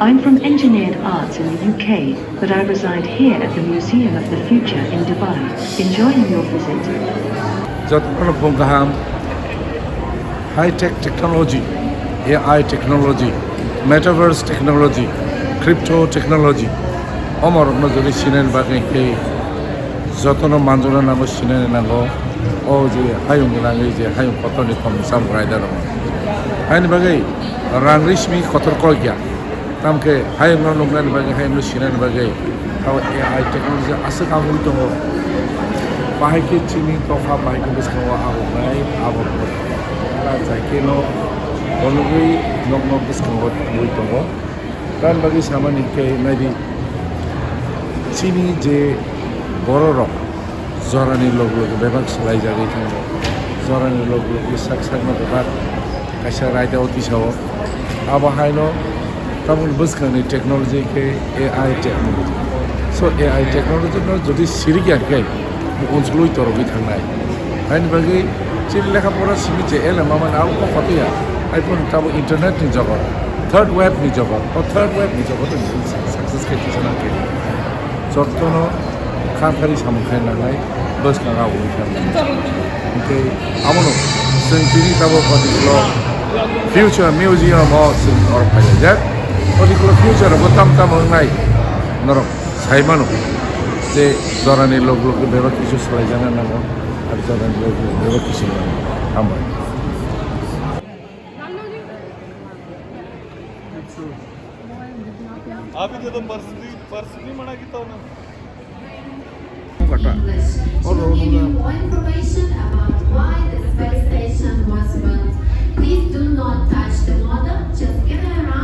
I'm from Engineered Arts in the UK, but I reside here at the Museum of the Future in Dubai. Enjoying your visit. যতক্ষণ program high tech technology, AI technology, Metaverse technology, crypto technology অমর যদি সিনেন বাকি এই যতন মানজনা নাঙ্গো সিনেন নাঙ্গো ও যে হায়ুং নাঙ্গি যে হায়ুং কতনি কম সাম রায়দা দङ হাইনি বাকি রাং রিসমি কতর কয়গিয়া তামকে হায়ুং নুংনানি বাকি হায়ুं সিনেন বাকি তাও AI টেকনোলজি আসে কামুল দङ बाहायके चिनि तफा बाहायके बिस्काङाव आबौनाय आबौफोर जायखिनो बलुगै नक नक बिस्काङाव थांबाय दङ दान बागै सामानिके नायदि चिनि जे बर' रक जरानि लग लग बेबाक सोलायजागै थाङो जरानि लग लग साक साकनो बेबाक खायसे रायदाव दिसाव आबाहायनो तामुल बिस्कांनि टेक्न'लजिके AI टेक्न'लजि स' AI टेक्न'लजिनो जुदि सिरिगियाखै अनसुलुय तरगै थांनाय हायनि बागै चिनि लेखापरा सिमिचे एला मामान आउ कफातिया आइफोन ताबो इन्टारनेटनि जगत थार्ड वेबनि जगत ओ थार्ड वेबनि जगत सक्सेस खायथिसना के जत्तनो खानखारि सामखाय नालाय बसका गाव थांनाय ओके आमनो जों दिनै Tabo particular future museum of जों अर फायजा पार्टिकुलार फिउचार अफ ताम ताम होनाय नरक साइमानो जे जरानि लग लग बेबा किसु सोलायजानो नांगौ आरो जरानि लग लग बेबा किसु हामबाय आप ही तो पर्स भी मना की तो ना कटा और give you more information about why the space station was built. Please do not touch the model, just gather around